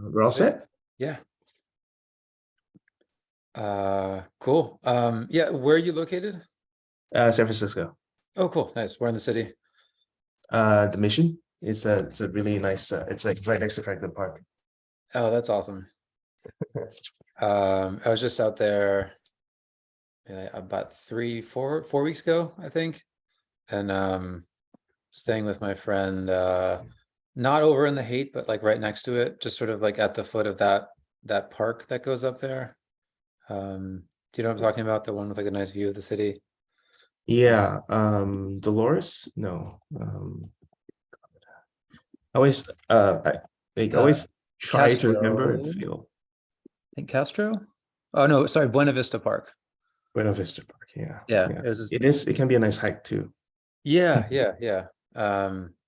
We're all Sweet. set? Yeah. Cool. Yeah, where are you located? San Francisco. Oh, cool. Nice. We're in the city. The Mission. It's a really nice. It's like right next to Franklin Park. Oh, that's awesome. I was just out there about 4 weeks ago, I think, and staying with my friend, not over in the Haight, but like right next to it, just sort of like at the foot of that park that goes up there. Do you know what I'm talking about? The one with like a nice view of the city. Yeah. Dolores? No. Always. Always try to remember and Castro, I feel. think Castro. Oh no, sorry, Buena Vista Park. Buena Vista Park. Yeah. Yeah, Yeah. it was just, It is. It can be a nice hike too. yeah. It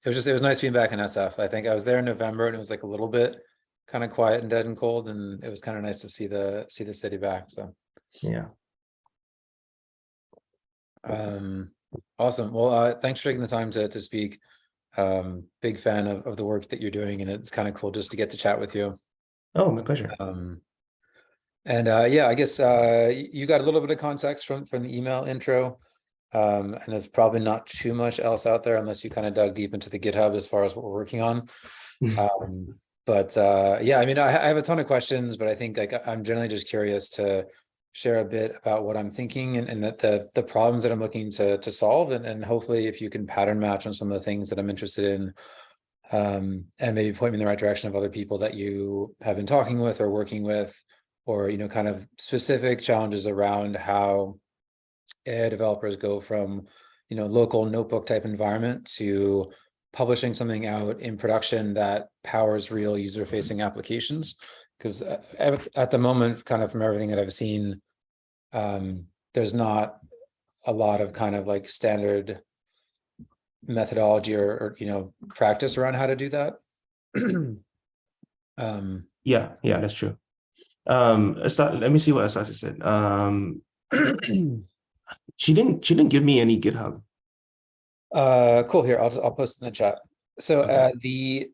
was nice being back in SF. I think I was there in November and it was like a little bit kind of quiet and dead and cold, and it was kind of nice to see the city back. So Yeah. awesome. Well, thanks for taking the time to speak. Big fan of the work that you're doing, and it's kind of cool just to get to chat with you. Oh, my pleasure. And yeah, I guess you got a little bit of context from the email intro. And there's probably not too much else out there unless you kind of dug deep into the GitHub as far as what we're working on. But yeah, I mean, I have a ton of questions, but I think like I'm generally just curious to share a bit about what I'm thinking and that the problems that I'm looking to solve, and hopefully if you can pattern match on some of the things that I'm interested in, and maybe point me in the right direction of other people that you have been talking with or working with, or kind of specific challenges around how AI developers go from local notebook type environment to publishing something out in production that powers real user facing applications. Because at the moment, kind of from everything that I've seen, there's not a lot of kind of like standard methodology or practice around how to do that. Yeah. Yeah. That's true. Let me see what Asasa said. She didn't give me any GitHub. Cool. Here, I'll post in the chat. So Okay.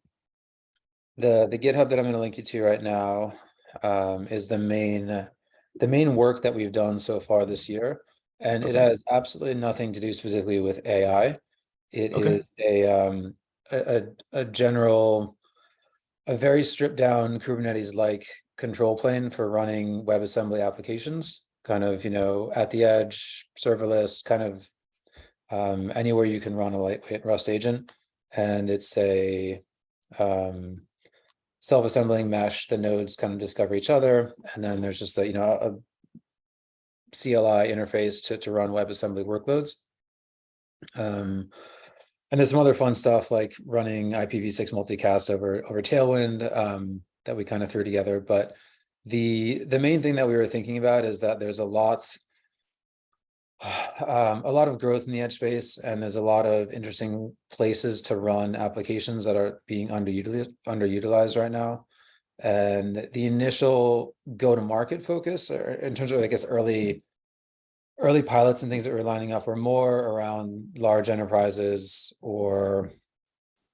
the GitHub that I'm going to link you to right now is the main work that we've done so far this year, and it Okay. has absolutely nothing to do specifically with AI. It Okay. is a general, a very stripped down Kubernetes-like control plane for running WebAssembly applications, kind of at the edge, serverless, kind of anywhere you can run a lightweight Rust agent, and it's a self-assembling mesh. The nodes kind of discover each other, and then there's just a CLI interface to run WebAssembly workloads. And there's some other fun stuff like running IPv6 multicast over Tailwind that we kind of threw together. But the main thing that we were thinking about is that there's a lot of growth in the edge space, and there's a lot of interesting places to run applications that are being underutilized right now. And the initial go-to-market focus, or in terms of, I guess, early pilots and things that we're lining up, are more around large enterprises or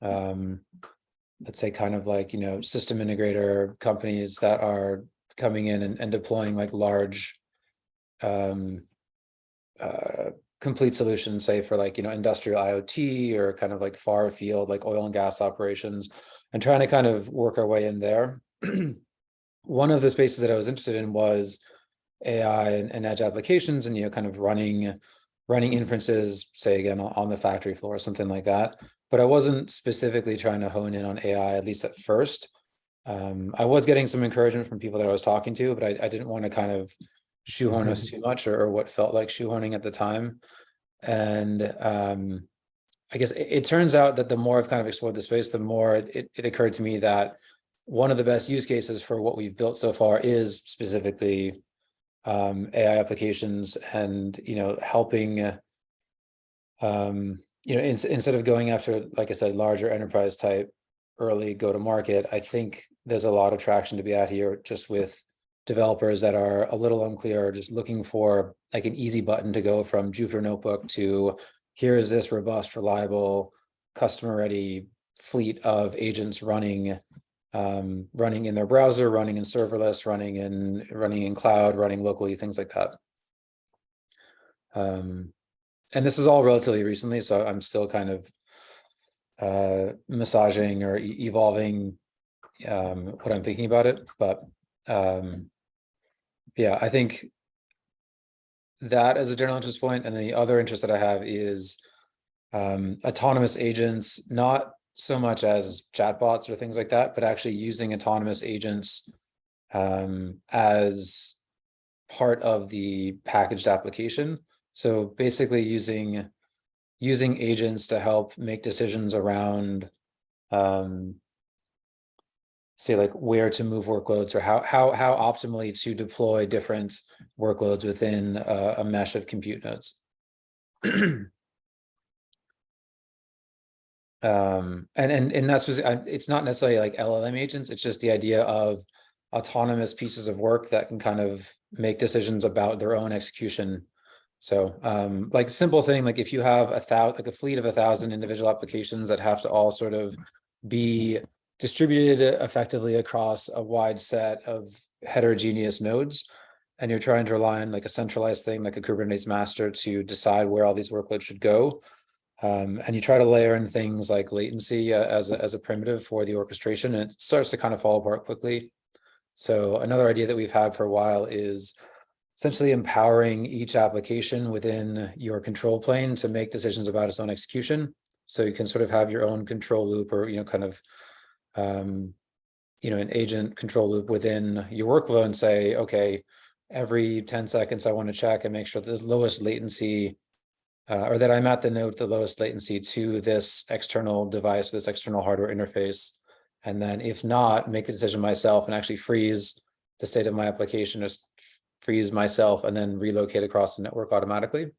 let's say kind of like system integrator companies that are coming in and deploying like large complete solutions, say for like industrial IoT or kind of like far field like oil and gas operations, and trying to kind of work our way in there. One of the spaces that I was interested in was AI and edge applications, and kind of running inferences, say again on the factory floor, something like that. But I wasn't specifically trying to hone in on AI, at least at first. I was getting some encouragement from people that I was talking to, but I didn't want to kind of shoehorn us too much, or what felt like shoehorning at the time. And I guess it turns out that the more I've kind of explored the space, the more it occurred to me that one of the best use cases for what we've built so far is specifically AI applications, and helping instead of going after, like I said, larger enterprise type early go to market. I think there's a lot of traction to be had here just with developers that are a little unclear, or just looking for like an easy button to go from Jupyter Notebook to here is this robust, reliable, customer ready fleet of agents running running in their browser, running in serverless, running in cloud, running locally, things like that. And this is all relatively recently, so I'm still kind of massaging or evolving what I'm thinking about it. But yeah, I think that as a general interest point, and then the other interest that I have is autonomous agents, not so much as chatbots or things like that, but actually using autonomous agents as part of the packaged application. So basically using agents to help make decisions around say like where to move workloads or how optimally to deploy different workloads within a mesh of compute nodes. And that's it's not necessarily like LLM agents, it's just the idea of autonomous pieces of work that can kind of make decisions about their own execution. So like simple thing, like if you have a fleet of 1,000 individual applications that have to all sort of be distributed effectively across a wide set of heterogeneous nodes, and you're trying to rely on like a centralized thing like a Kubernetes master to decide where all these workloads should go. And you try to layer in things like latency as a primitive for the orchestration, and it starts to kind of fall apart quickly. So another idea that we've had for a while is essentially empowering each application within your control plane to make decisions about its own execution. So you can sort of have your own control loop, or kind of an agent control loop within your workflow, and say, okay, every 10 seconds I want to check and make sure that the lowest latency or that I'm at the node with the lowest latency to this external device, this external hardware interface. And then if not, make the decision myself and actually freeze the state of my application, just freeze myself and then relocate across the network automatically.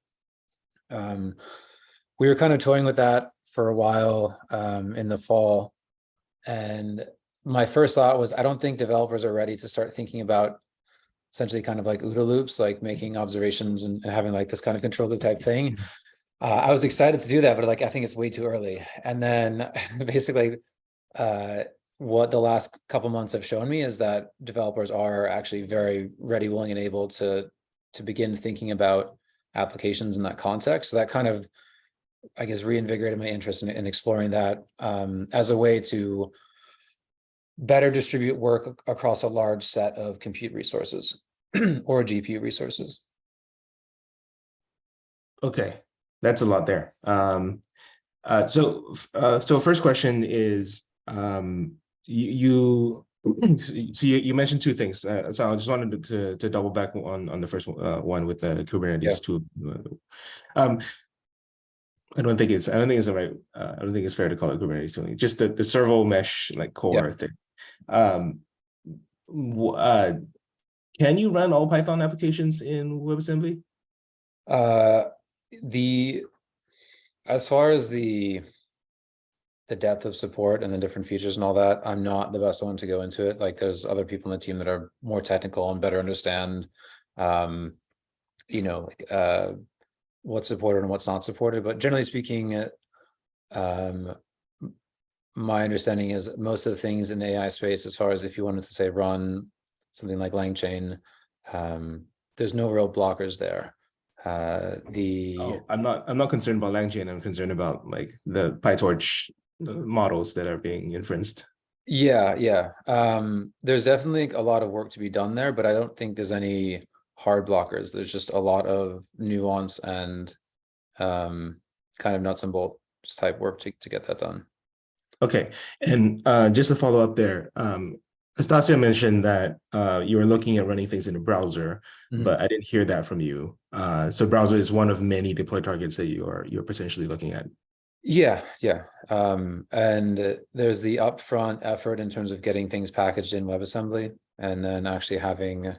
We were kind of toying with that for a while in the fall. And my first thought was, I don't think developers are ready to start thinking about essentially kind of like OODA loops, like making observations and having like this kind of control loop type thing. I was excited to do that, but like, I think it's way too early. And then basically what the last couple months have shown me is that developers are actually very ready, willing, and able to begin thinking about applications in that context. So that kind of, I guess, reinvigorated my interest in exploring that as a way to better distribute work across a large set of compute resources or GPU resources. Okay, that's a lot there. So first question is, you mentioned two things. So I just wanted to double back on the first one with the Kubernetes tool. I don't think it's right. I don't think it's fair to call it Kubernetes tooling. Just the servo mesh like core thing. Can you run all Python applications in WebAssembly? As far as the depth of support and the different features and all that, I'm not the best one to go into it. Like there's other people in the team that are more technical and better understand, what's supported and what's not supported. But generally speaking, my understanding is most of the things in the AI space, as far as if you wanted to say run something like LangChain, there's no real blockers there. I'm not concerned about LangChain. I'm concerned about like the PyTorch models that are being inferenced. Yeah. There's definitely a lot of work to be done there, but I don't think there's any hard blockers. There's just a lot of nuance and kind of nuts and bolts type work to get that done. Okay, and just to follow up there, Anastasia mentioned that you were looking at running things in a browser, but I didn't hear that from you. So browser is one of many deploy targets that you're potentially looking at. Yeah. And there's the upfront effort in terms of getting things packaged in WebAssembly, and then actually having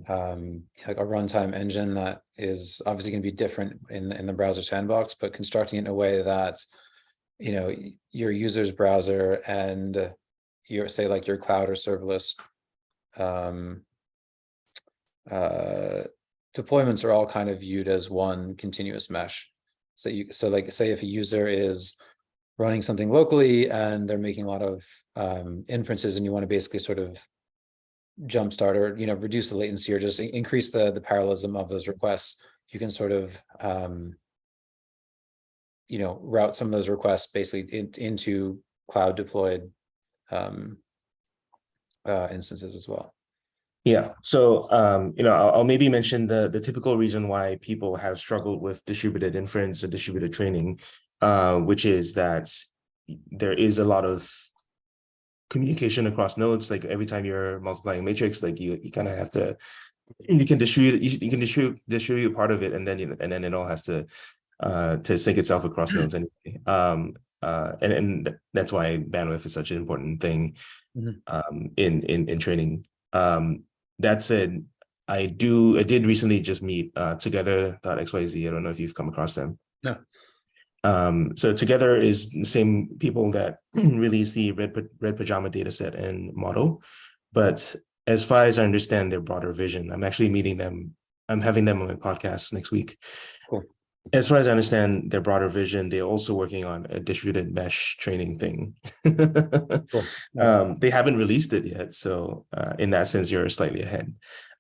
like a runtime engine that is obviously going to be different in the browser sandbox, but constructing it in a way that your user's browser and your, say, like your cloud or serverless deployments are all kind of viewed as one continuous mesh. So like say if a user is running something locally and they're making a lot of inferences, and you want to basically sort of jumpstart or reduce the latency or just increase the parallelism of those requests, you can sort of route some of those requests basically into cloud deployed instances as well. Yeah. So, I'll maybe mention the typical reason why people have struggled with distributed inference or distributed training, which is that there is a lot of communication across nodes. Like every time you're multiplying matrix, like you kind of have to, you can distribute part of it, and then it all has to sync itself across nodes anyway. And that's why bandwidth is such an important thing in training. That said, I did recently just meet Together.xyz. I don't know if you've come across them. No. So Together is the same people that released the red pajama dataset and model, but as far as I understand their broader vision, I'm actually meeting them. I'm having them on my podcast next week. Cool. As far as I understand their broader vision, they're also working on a distributed mesh training thing. Cool. Nice. They haven't released it yet, so in that sense, you're slightly ahead.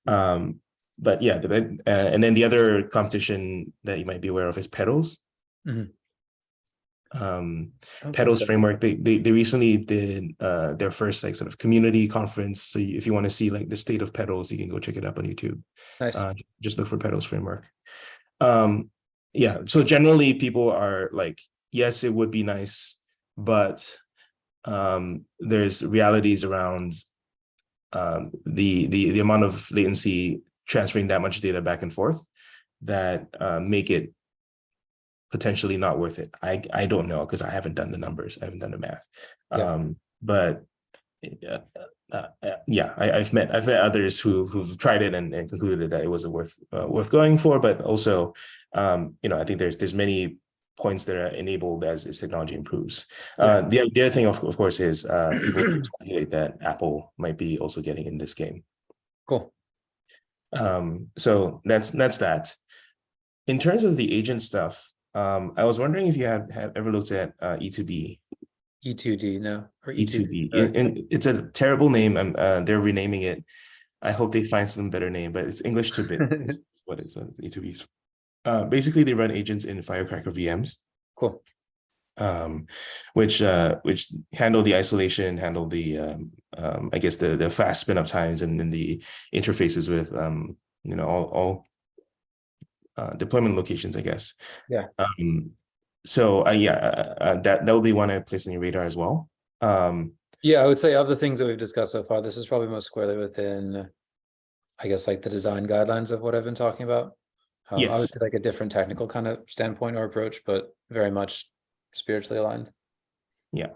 But yeah, and then the other competition that you might be aware of is Petals. Petals framework. They recently did their first like sort of community conference. So if you want to see like the state of Petals, you can go check it up on YouTube. Nice. Just look for Petals framework. Yeah, so generally people are like, yes, it would be nice, but there's realities around the amount of latency transferring that much data back and forth that make it potentially not worth it. I don't know, because I haven't done the numbers, I haven't done the math. But I've met others who've tried it and concluded that it wasn't worth going for. But also, I think there's many points that are enabled as technology improves. The other thing, of course, is people speculate that Apple might be also getting in this game. Cool. So that's that. In terms of the agent stuff, I was wondering if you have ever looked at E2B. E2D, no, or E2B. And it's a terrible name. They're renaming it. I hope they find some better name, but it's English to bit. What it's E2B. Basically, they run agents in Firecracker VMs. Cool. Which handle the isolation, handle the I guess the fast spin up times, and then the interfaces with all deployment locations, I guess. Yeah. So that will be one I place on your radar as well. Yeah, I would say of the things that we've discussed so far, this is probably most squarely within, I guess, like the design guidelines of what I've been talking about. Yes. Obviously, like a different technical kind of standpoint or approach, but very much spiritually aligned. Yeah.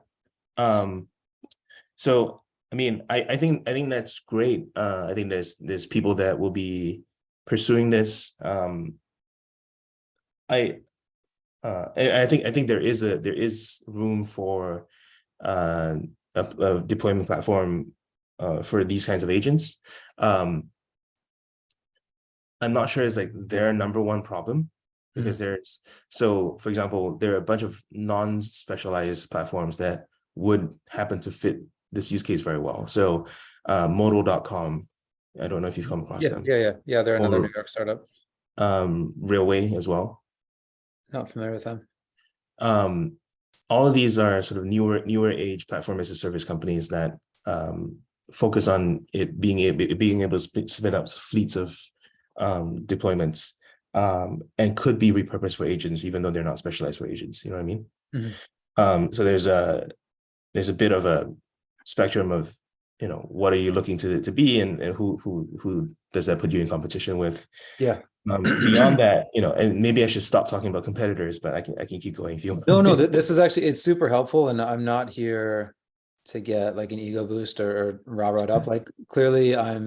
So I mean, I think that's great. I think there's people that will be pursuing this. I think there is room for a deployment platform for these kinds of agents. I'm not sure it's like their number one problem, because for example, there are a bunch of non-specialized platforms that would happen to fit this use case very well. So modal.com, I don't know if you've come across them. Yeah. They're another New York startup. Railway as well. Not familiar with them. All of these are sort of newer age platform as a service companies that focus on it being able to spin up fleets of deployments, and could be repurposed for agents, even though they're not specialized for agents. You know what I mean? So there's a bit of a spectrum of, what are you looking to be, and who does that put you in competition with? Yeah. Beyond that, and maybe I should stop talking about competitors, but I can keep going if you want. No, this is actually, it's super helpful, and I'm not here to get like an ego boost or rah-rah up. Like clearly I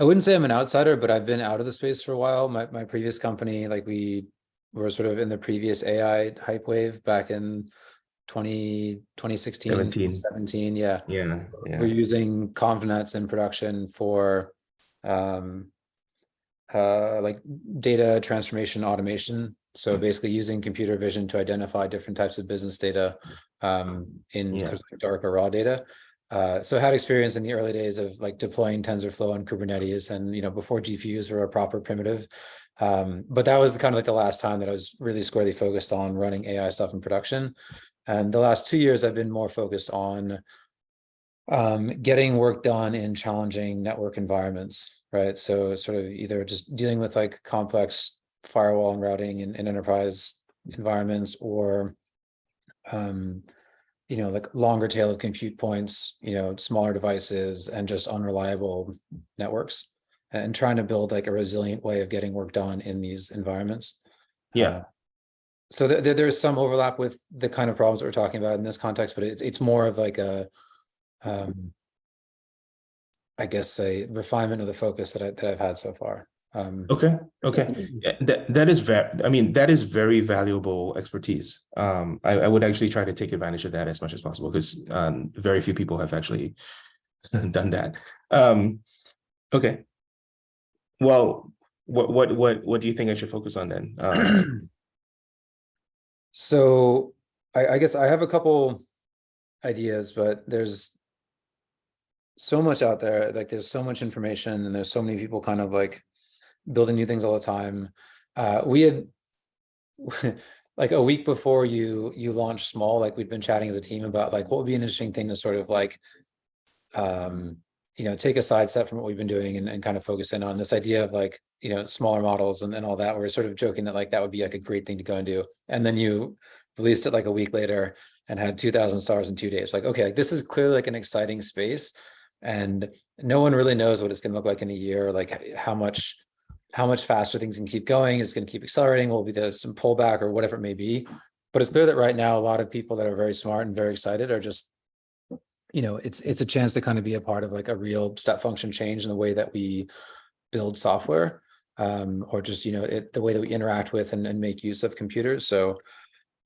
wouldn't say I'm an outsider, but I've been out of the space for a while. My previous company, like we were sort of in the previous AI hype wave back in 2016, 2017. Yeah. We're using ConvNets in production for like data transformation automation So basically using computer vision to identify different types of business data in Yeah. dark or raw data. So I had experience in the early days of like deploying TensorFlow on Kubernetes, and before GPUs were a proper primitive. But that was kind of like the last time that I was really squarely focused on running AI stuff in production. And the last 2 years, I've been more focused on getting work done in challenging network environments, right? So sort of either just dealing with like complex firewall and routing in enterprise environments, or like longer tail of compute points, smaller devices and just unreliable networks, and trying to build like a resilient way of getting work done in these environments. Yeah. So there's some overlap with the kind of problems that we're talking about in this context, but it's more of like a I guess a refinement of the focus that I've had so far. Okay. Yeah, that is that is very valuable expertise. I would actually try to take advantage of that as much as possible, because very few people have actually done that. Okay. Well, what do you think I should focus on then? So I guess I have a couple ideas, but there's so much out there. Like there's so much information, and there's so many people kind of like building new things all the time. We had like a week before you launched Small, like we'd been chatting as a team about like what would be an interesting thing to sort of like take a side step from what we've been doing, and kind of focus in on this idea of like smaller models and all that. We're sort of joking that like that would be like a great thing to go and do, and then you released it like a week later and had 2,000 stars in 2 days. Like, okay, like this is clearly like an exciting space, and no one really knows what it's going to look like in a year, like how much faster things can keep going. Is going to keep accelerating? Will be there some pullback or whatever it may be? But it's clear that right now a lot of people that are very smart and very excited are just it's a chance to kind of be a part of like a real step function change in the way that we build software, or just the way that we interact with and make use of computers. So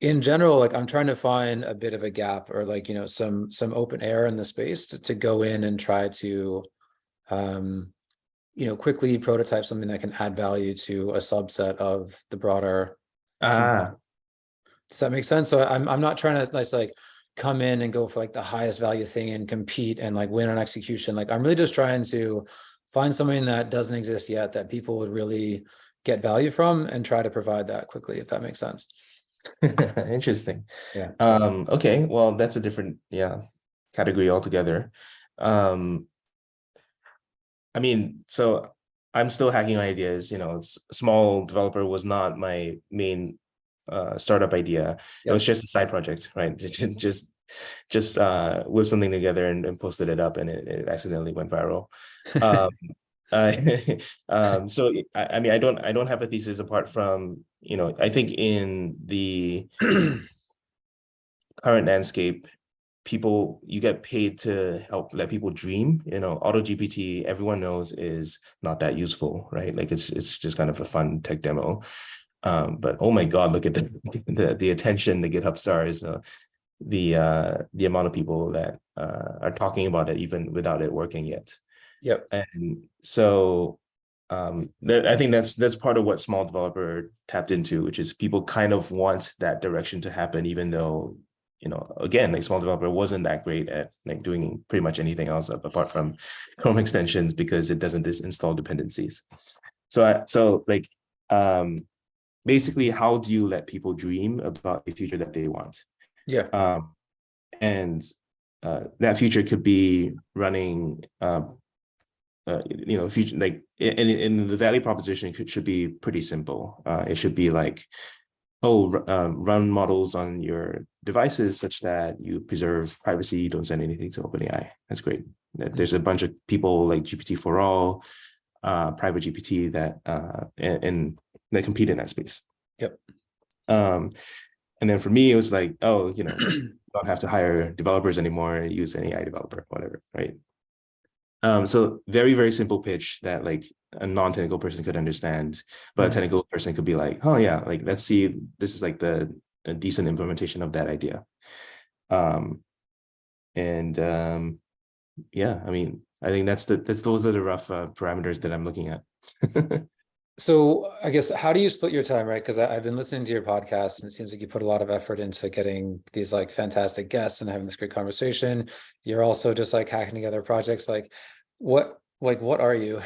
in general, like I'm trying to find a bit of a gap, or like some open air in the space to go in and try to quickly prototype something that can add value to a subset of the broader community. Ah, Does that make sense? So I'm not trying to like come in and go for like the highest value thing and compete and like win on execution. Like I'm really just trying to find something that doesn't exist yet that people would really get value from, and try to provide that quickly, if that makes sense. interesting. Yeah. Okay, well, that's a different, category altogether. So I'm still hacking ideas. Small developer was not my main startup idea. It was just a side project, right? Just whip something together and posted it up, and it accidentally went viral. Um, I don't have a thesis apart from, I think in the current landscape, you get paid to help let people dream. Auto GPT, everyone knows, is not that useful, right? Like it's just kind of a fun tech demo. But oh my God, look at the attention the GitHub stars, the amount of people that are talking about it even without it working yet. Yep. And so I think that's part of what small developer tapped into, which is people kind of want that direction to happen, even though, again, like small developer wasn't that great at like doing pretty much anything else apart from Chrome extensions, because it doesn't install dependencies. So basically, how do you let people dream about a future that they want? Yeah. And that future could be running future, like in the value proposition should be pretty simple. It should be like, run models on your devices such that you preserve privacy, you don't send anything to OpenAI. That's great. There's a bunch of people like GPT for all, private GPT that and that compete in that space. Yep. And then for me, it was like, just don't have to hire developers anymore, use an AI developer, whatever, right? So very, very simple pitch that like a non-technical person could understand, but a technical person could be like, oh yeah, like let's see, this is like a decent implementation of that idea. Yeah, I mean, I think those are the rough parameters that I'm looking at. So I guess how do you split your time, right? Because I've been listening to your podcast, and it seems like you put a lot of effort into getting these like fantastic guests and having this great conversation. You're also just like hacking together projects. What are you?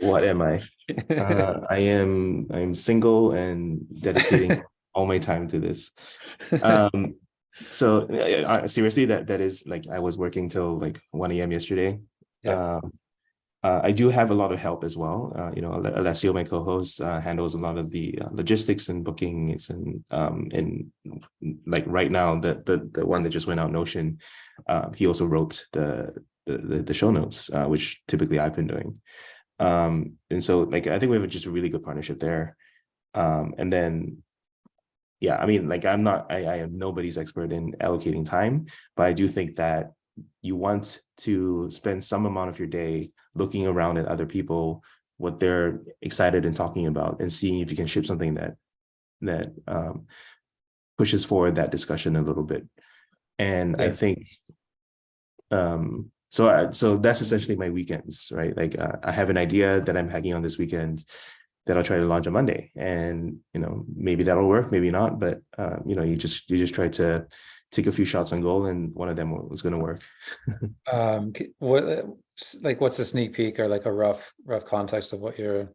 What am I? I'm single and dedicating all my time to this. Um, so seriously, that is like I was working till like 1 a.m. yesterday. Yeah. Um, I do have a lot of help as well. Alessio, my co-host, handles a lot of the logistics and bookings and like right now the one that just went out, Notion. He also wrote the show notes, which typically I've been doing. And so like I think we have just a really good partnership there. And then yeah, I mean, like I am nobody's expert in allocating time, but I do think that you want to spend some amount of your day looking around at other people, what they're excited and talking about, and seeing if you can ship something that pushes forward that discussion a little bit. And I Yeah. think so that's essentially my weekends, right? Like I have an idea that I'm hacking on this weekend that I'll try to launch on Monday, and maybe that'll work, maybe not, but you just try to take a few shots on goal, and one of them was going to work. What's a sneak peek or like a rough context of what you're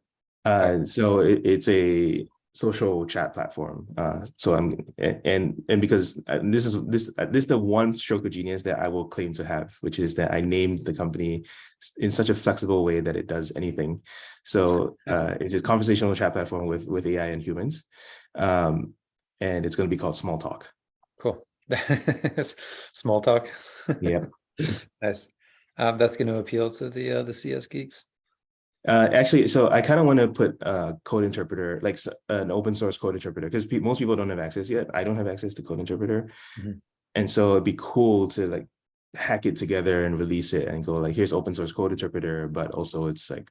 So it's a social chat platform. So I'm and because this is the one stroke of genius that I will claim to have, which is that I named the company in such a flexible way that it does anything. So it's a conversational chat platform with AI and humans, and it's going to be called Small Talk. cool. Small talk. Yeah. Nice. That's going to appeal to the CS geeks. Actually, so I kind of want to put a code interpreter, like an open source code interpreter, because most people don't have access yet. I don't have access to code interpreter. Mhm. And so it'd be cool to like hack it together and release it and go like, here's open source code interpreter, but also it's like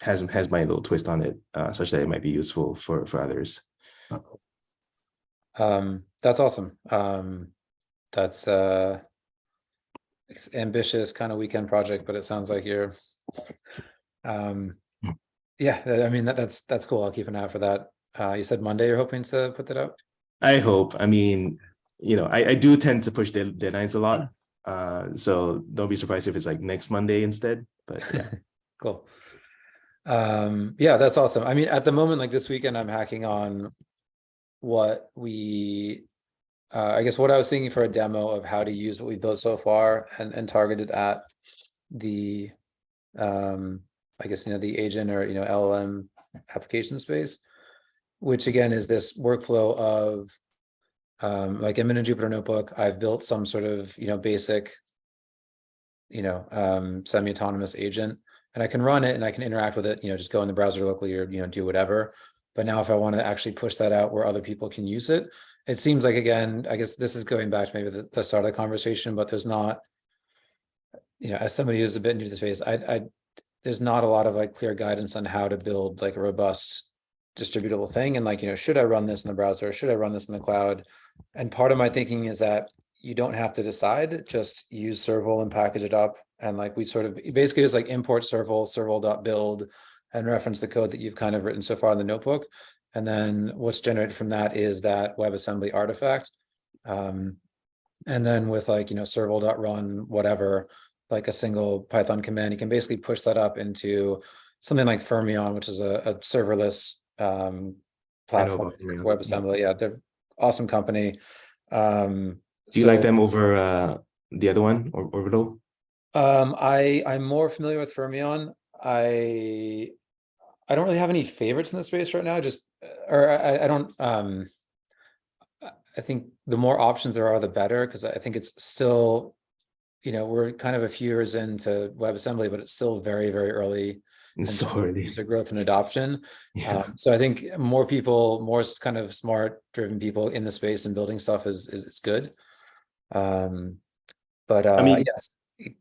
has my little twist on it, such that it might be useful for others. That's awesome. That's ambitious kind of weekend project, but it sounds like you're yeah, I mean that's cool. I'll keep an eye out for that. You said Monday you're hoping to put that out? I hope. I mean, I do tend to push deadlines a lot. So don't be surprised if it's like next Monday instead. But yeah. Cool. Yeah, that's awesome. I mean, at the moment, like this weekend, I'm hacking on what we I guess what I was thinking for a demo of how to use what we built so far and targeted at the I guess the agent or LLM application space, which again is this workflow of like I'm in a Jupyter notebook. I've built some sort of basic semi-autonomous agent, and I can run it and I can interact with it, just go in the browser locally or do whatever. But now if I want to actually push that out where other people can use it, it seems like, again, I guess this is going back to maybe the start of the conversation, but there's not, as somebody who's a bit new to the space, there's not a lot of like clear guidance on how to build like a robust distributable thing. And like, should I run this in the browser? Should I run this in the cloud? And part of my thinking is that you don't have to decide, just use Serval and package it up. And like, we sort of basically just like import Serval, serval.build, and reference the code that you've kind of written so far in the notebook. And then what's generated from that is that WebAssembly artifact. And then with like, serval.run, whatever, like a single Python command, you can basically push that up into something like Fermion, which is a serverless platform for WebAssembly. Yeah, they're awesome company. Do you like them over the other one, or Orbital? I'm more familiar with Fermion. I don't really have any favorites in the space right now. I don't. I think the more options there are, the better, because I think it's still, we're kind of a few years into WebAssembly, but it's still very, very early in user growth and adoption. Yeah. So I think more people, more kind of smart, driven people in the space and building stuff is good. But I mean, yes,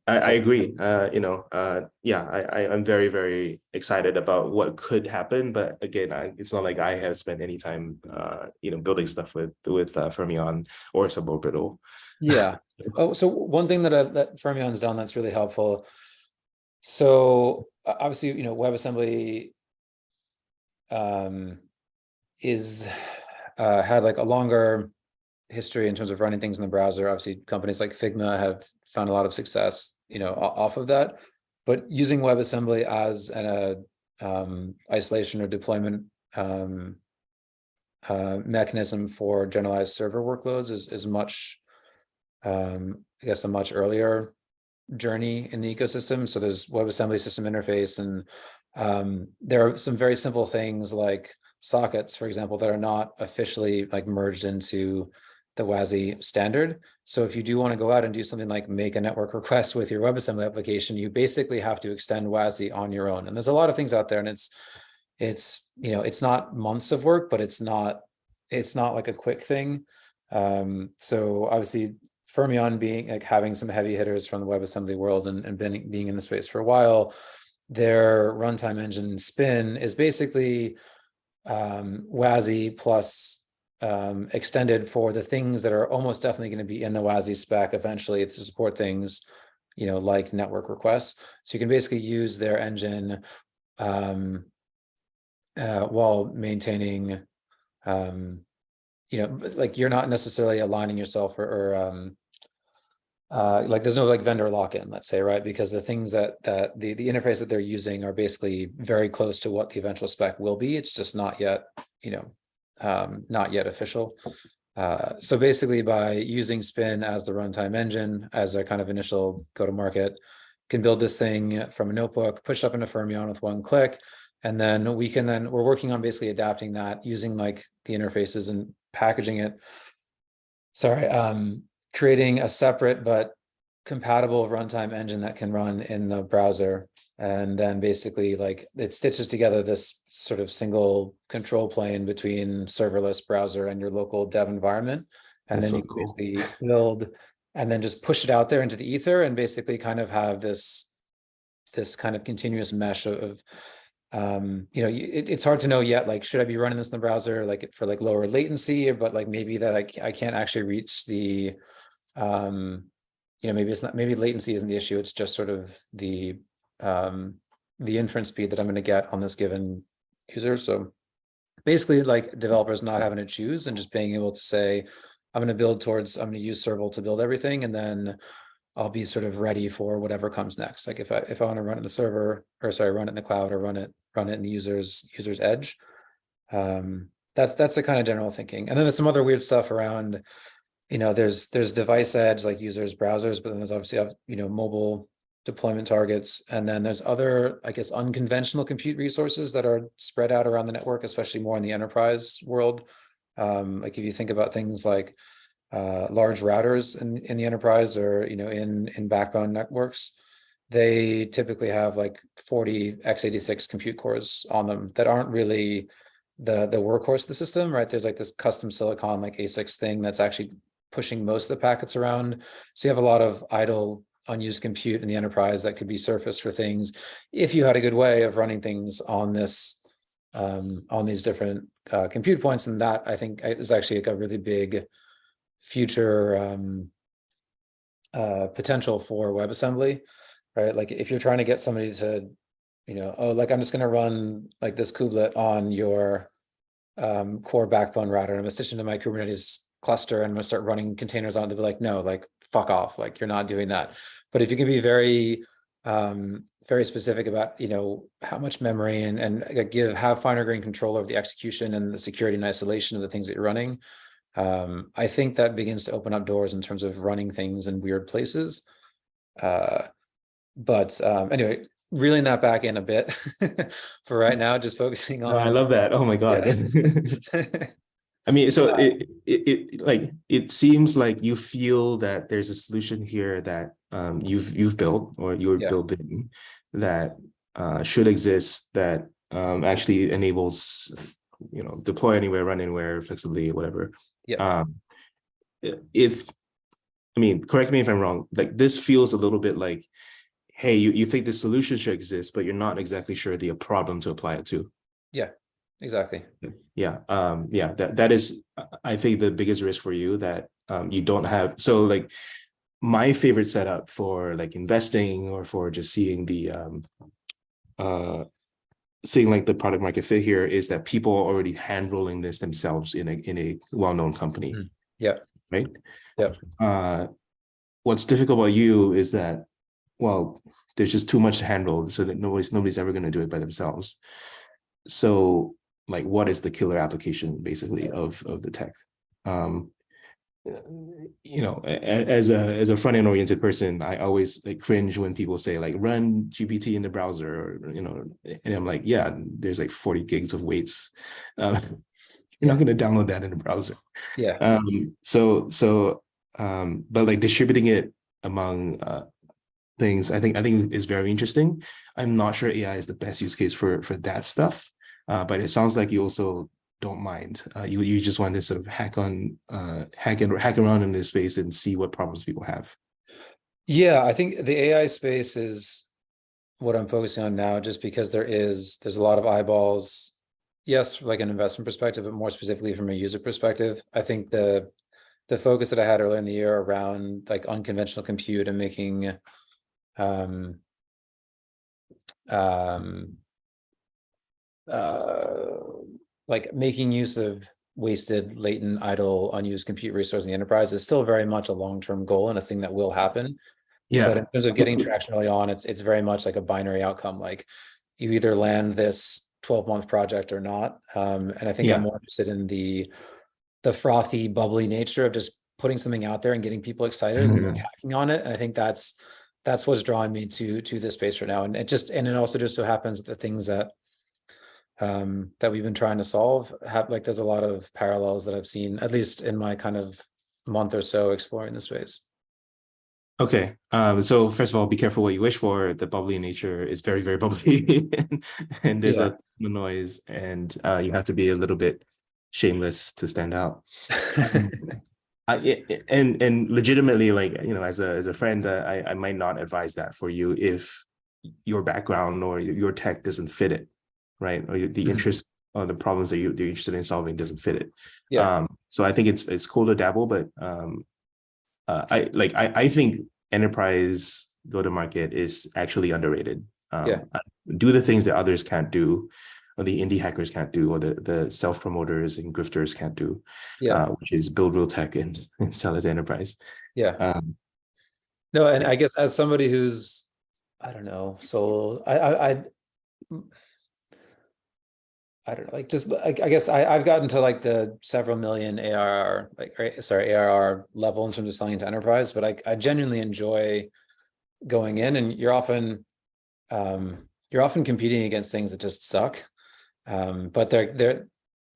I agree. Yeah, I'm very, very excited about what could happen. But again, it's not like I have spent any time, building stuff with Fermion or Suborbital. Yeah. Oh, so one thing that Fermion's done that's really helpful. So obviously, WebAssembly is had like a longer history in terms of running things in the browser. Obviously, companies like Figma have found a lot of success, off of that. But using WebAssembly as an isolation or deployment mechanism for generalized server workloads is much, I guess, a much earlier journey in the ecosystem. So there's WebAssembly system interface, and there are some very simple things like sockets, for example, that are not officially like merged into the WASI standard. So if you do want to go out and do something like make a network request with your WebAssembly application, you basically have to extend WASI on your own. And there's a lot of things out there, and it's not months of work, but it's not like a quick thing. So obviously Fermyon being like having some heavy hitters from the WebAssembly world and being in the space for a while, their runtime engine Spin is basically WASI plus extended for the things that are almost definitely going to be in the WASI spec eventually. It's to support things, like network requests. So you can basically use their engine while maintaining, like you're not necessarily aligning yourself or like there's no like vendor lock-in, let's say, right? Because the things that the interface that they're using are basically very close to what the eventual spec will be. It's just not yet, not yet official. So basically by using Spin as the runtime engine, as a kind of initial go-to-market, can build this thing from a notebook, push it up into Fermyon with one click. And then we're working on basically adapting that using like the interfaces and packaging it. Creating a separate but compatible runtime engine that can run in the browser. And then basically like it stitches together this sort of single control plane between serverless browser and your local dev environment. And That's then so you can cool. basically build and then just push it out there into the ether and basically kind of have this kind of continuous mesh of it's hard to know yet, like, should I be running this in the browser, like for like lower latency, but like maybe that I can't actually reach the, maybe it's not, maybe latency isn't the issue. It's just sort of the inference speed that I'm going to get on this given user. So basically like developers not having to choose and just being able to say, I'm going to use Serval to build everything. And then I'll be sort of ready for whatever comes next. Like if I want to run it in the server, run it in the cloud, or run it in the user's edge. That's the kind of general thinking. And then there's some other weird stuff around, there's device edge, like users, browsers, but then there's obviously mobile deployment targets. And then there's other, I guess, unconventional compute resources that are spread out around the network, especially more in the enterprise world. Like if you think about things like large routers in the enterprise or in backbone networks, they typically have like 40 x86 compute cores on them that aren't really the workhorse of the system, right? There's like this custom silicon like ASICs thing that's actually pushing most of the packets around. So you have a lot of idle unused compute in the enterprise that could be surfaced for things if you had a good way of running things on this on these different compute points. And that I think is actually like a really big future potential for WebAssembly, right? Like if you're trying to get somebody to, like I'm just going to run like this kubelet on your core backbone router, and I'm going to stitch into my Kubernetes cluster and I'm going to start running containers on it, they'll be like, no, like fuck off, like you're not doing that. But if you can be very very specific about how much memory and have finer grained control over the execution and the security and isolation of the things that you're running, I think that begins to open up doors in terms of running things in weird places. But anyway, reeling that back in a bit for right now, just focusing No, I on, love that. Oh my God. yeah. I mean, so it seems like you feel that there's a solution here that you've built or you're Yeah. building that should exist, that actually enables deploy anywhere, run anywhere, flexibly, whatever. Yeah. If I mean, correct me if I'm wrong, like this feels a little bit like, hey, you think the solution should exist, but you're not exactly sure the problem to apply it to. Yeah, exactly. Yeah. That is, I think, the biggest risk for you, that you don't have. So like my favorite setup for like investing or for just seeing the seeing like the product market fit here is that people are already hand rolling this themselves in a well-known company. Yeah. Right. Yeah. What's difficult about you is that, well, there's just too much to handle, so that nobody's ever going to do it by themselves. So, like, what is the killer application basically of the tech? As a front end oriented person, I always like cringe when people say like run GPT in the browser, or and I'm like, yeah, there's like 40 gigs of weights. You're not going to download that in the browser. Yeah. But like distributing it among things, I think is very interesting. I'm not sure AI is the best use case for that stuff, but it sounds like you also don't mind. You just want to sort of hack around in this space and see what problems people have. Yeah, I think the AI space is what I'm focusing on now, just because there's a lot of eyeballs. Yes, like an investment perspective, but more specifically from a user perspective. I think the focus that I had earlier in the year around like unconventional compute and making um like making use of wasted, latent, idle, unused compute resource in the enterprise is still very much a long-term goal and a thing that will happen. Yeah. But in terms of getting traction early on, it's very much like a binary outcome. Like you either land this 12-month project or not. And I think I'm more interested in the frothy, bubbly nature of just putting something out there and getting people excited and hacking on it. And I think that's what's drawing me to this space right now. And it also just so happens that the things that we've been trying to solve have, like, there's a lot of parallels that I've seen, at least in my kind of month or so exploring the space. Okay. So first of all, be careful what you wish for. The bubbly nature is very, very bubbly, and there's a ton of noise, and you have to be a little bit shameless to stand out. And legitimately, like, as a friend, I might not advise that for you if your background or your tech doesn't fit it, right? Or the interest or the problems that you're interested in solving doesn't fit it. Yeah. So I think it's cool to dabble, but I think enterprise go-to-market is actually underrated. Do the things that others can't do, or the indie hackers can't do, or the self-promoters and grifters can't do, which is build real tech and sell it to enterprise. No, and I guess as somebody who's, I don't know, so I don't know, like, just I guess I've gotten to like the several million ARR, ARR level in terms of selling to enterprise, but I genuinely enjoy going in, and you're often competing against things that just suck. But they're there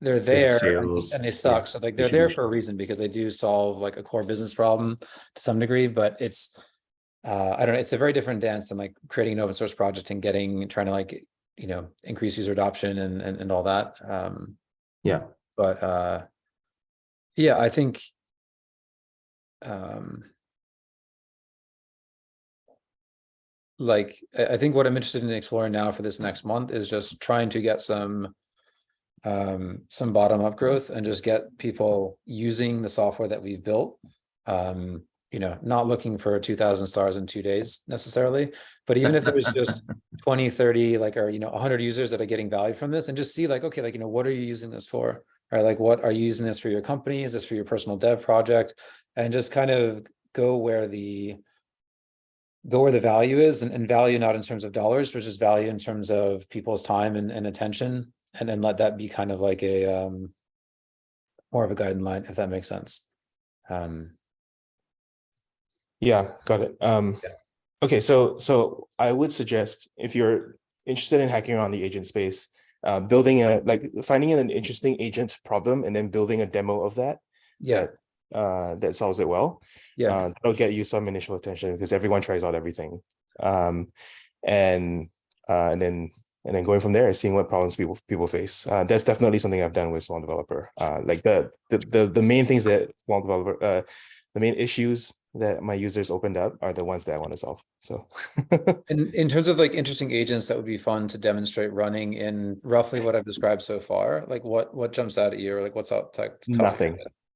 and they suck. So like they're there for a reason, because they do solve like a core business problem to some degree, but it's I don't know, it's a very different dance than like creating an open source project and trying to like, increase user adoption and all that. But I think like I think what I'm interested in exploring now for this next month is just trying to get some bottom-up growth and just get people using the software that we've built. Not looking for 2,000 stars in 2 days necessarily, but even if there's just 20, 30, like, or 100 users that are getting value from this, and just see like, okay, like, what are you using this for? Right? Like, what are you using this for? Your company? Is this for your personal dev project? And just kind of go where the value is, and value not in terms of dollars, but just value in terms of people's time and attention, and then let that be kind of like a more of a guiding light, if that makes sense. Yeah, got it. Okay, so I would suggest, if you're interested in hacking around the agent space, finding an interesting agent problem and then building a demo of that. That solves it well. That'll get you some initial attention, because everyone tries out everything. And then going from there, seeing what problems people face. That's definitely something I've done with Small Developer. Like the main things that Small Developer, the main issues that my users opened up are the ones that I want to solve. So in terms of like interesting agents that would be fun to demonstrate running in roughly what I've described so far, like what jumps out at you, or like what's out?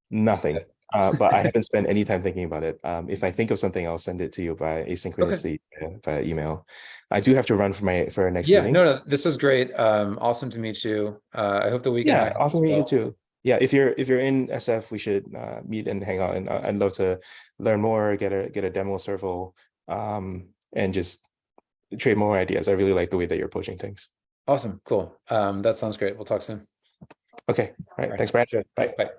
Nothing. but I haven't spent any time thinking about it. If I think of something, I'll send it to you by Okay. asynchronously via email. I do have to run for our next Yeah, meeting. no, this was great. Awesome to meet you. I hope the weekend Yeah, had as awesome meeting you well. too. Yeah, if you're in SF, we should meet and hang out. And I'd love to learn more, get a demo serval, and just trade more ideas. I really like the way that you're approaching things. Awesome, cool. That sounds great. We'll talk soon. Okay, all right. All right, Thanks, Brad. cheers. Bye. Bye.